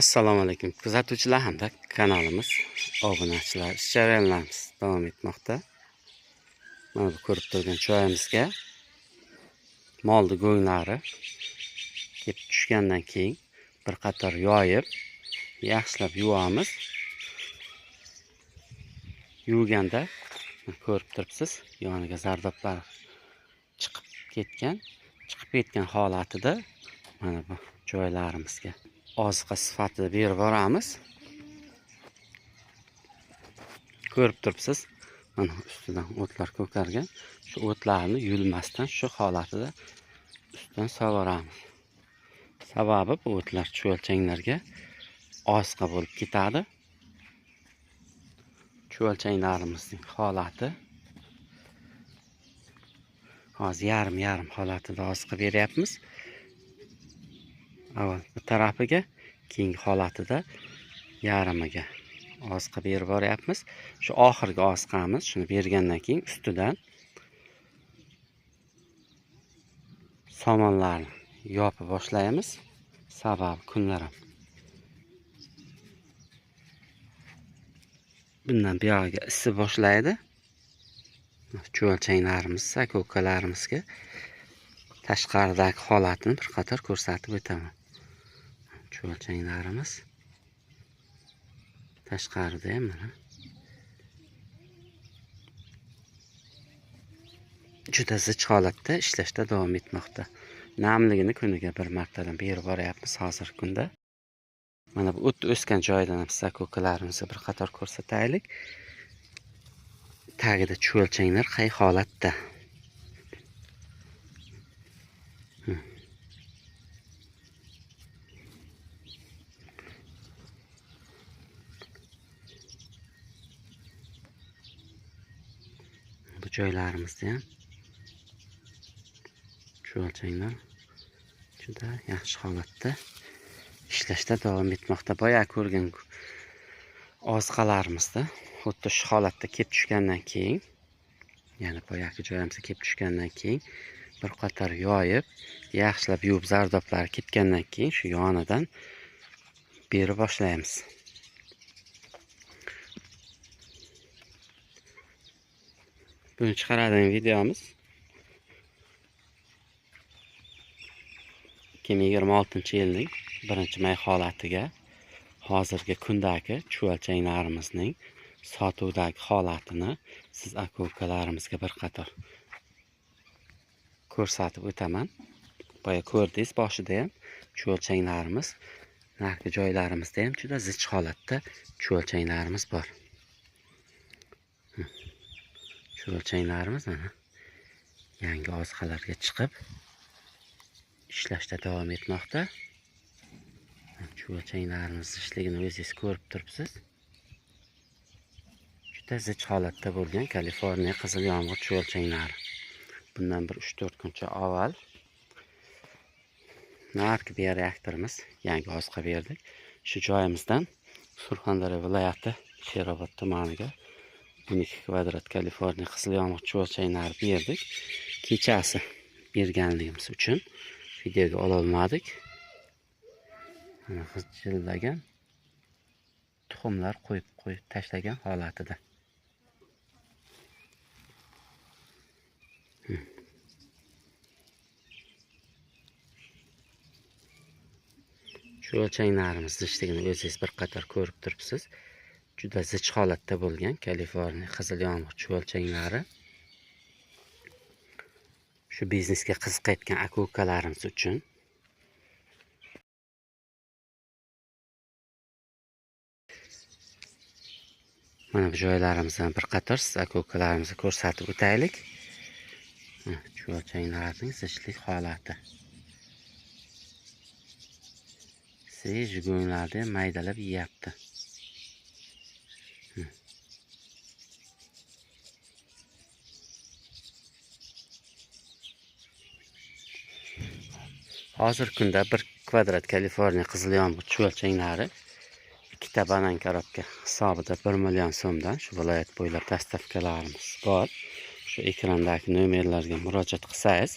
Assalomu alaykum kuzatuvchilar hamda kanalimiz obunachilar jarayonlarimiz davom etmoqda. Mana bu ko'rib turgan joyimizga molni go'nglari kelib tushgandan keyin bir qator yoyib, yaxshilab yuvamiz. Yuvganda ko'rib turibsiz, yoniga zardoblar chiqib ketgan holatida mana bu joylarimizga oziqa sifatida berib boramiz. Ko'rib turibsiz, mana ustidan o'tlar ko'kargan. Shu o'tlarni yulmasdan shu holatida ustidan sovoramiz. Sababi bu o'tlar chuvalchanglarga oziqa bo'lib ketadi. Chuvalchanglarimizning holati hozir yarim holatida oziqa beryapmiz. Avval bu tarafiga, keyingi holatida yarimiga oziqa berib boryapmiz. Shu oxirgi oziqamiz, shuni bergandan keyin ustidan somonlarni yopib boshlaymiz. Sababi kunlar ham bundan buyog'iga isib boshlaydi. Chuvalchanglarimiz, sakokkalarimizga tashqaridagi holatini bir qator ko'rsatib o'taman. Chuvalchanglarimiz tashqarida ham mana juda zich holatda ishlashda davom etmoqda. Namligini kuniga bir martadan berib boryapmiz hozirgi kunda. Mana bu o't o'sgan joydan ham sakokkalarimizga bir qator ko'rsataylik. Tagida chuvalchanglar qay holatda? Bu joylarimizda ham chuvalchanglar juda yaxshi holatda ishlashda davom etmoqda. Boya ko'rgan oziqalarimizda xuddi shu holatda kelib tushgandan keyin, ya'ni boyagi joyimizga kelib tushgandan keyin bir qator yoyib, yaxshilab yuvib zardoblari ketgandan keyin shu yonidan berib boshlaymiz. Buni chiqaradigan videomiz 2026-yilning 1-may holatiga, hozirgi kundagi chuvalchanglarimizning sotuvdagi holatini siz aka-ukalarimizga bir qator ko'rsatib o'taman. Boya ko'rdingiz, boshida ham chuvalchanglarimiz, narxi joylarimizda ham juda zich holatda chuvalchanglarimiz bor. Chuvalchanglarimiz mana yangi oziqalarga chiqib ishlashda davom etmoqda. Chuvalchanglarimiz zichligini o'zingiz ko'rib turibsiz. Juda zich holatda bo'lgan Kaliforniya qizil yomg'ir chuvalchanglari. Bundan bir 3-4 kuncha avval narxi reaktorimiz yangi oziqa berdik. Shu joyimizdan Surxondaryo viloyati Sherobod tumaniga 12 kvadrat Kaliforniya qizil yomg'ir chuvalchanglari berdik. Kechasi berganligimiz uchun videoga ola olmadik. Mana g'ijillagan tuxumlar qo'yib tashlagan holatida. Chuvalchanglarimiz zichligini o'zingiz bir qator ko'rib turibsiz. Juda zich holatda bo'lgan Kaliforniya qizil yomg'ir chuvalchanglari. Shu biznesga qiziqayotgan aka-ukalarimiz uchun mana bu joylarimizdan bir qator siz aka-ukalarimizga ko'rsatib o'taylik. Chuvalchanglarning zichlik holati. Sej go'nglarni ham maydalab yeyapti. Hozirgi kunda 1 kvadrat Kaliforniya qizil yomg'ir chuvalchanglari 2 banan korobka hisobida 1 million so'mdan shu viloyat bo'ylab dastavkalarimiz bor. Shu ekrandagi nomerlarga murojaat qilsangiz,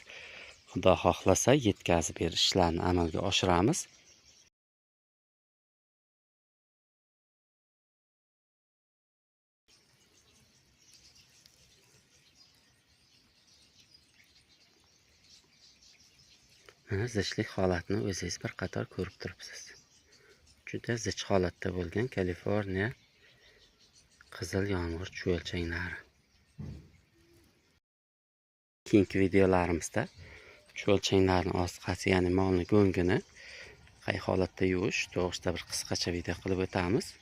Xudo xohlasa yetkazib berish ishlarini amalga oshiramiz. Mana zichlik holatini o'zingiz bir qator ko'rib turibsiz. Juda zich holatda bo'lgan Kaliforniya qizil yomg'ir chuvalchanglari. Keyingi videolarimizda chuvalchanglarning oziqasi, ya'ni molni go'ngini qay holatda yuvish to'g'risida bir qisqacha video qilib o'tamiz.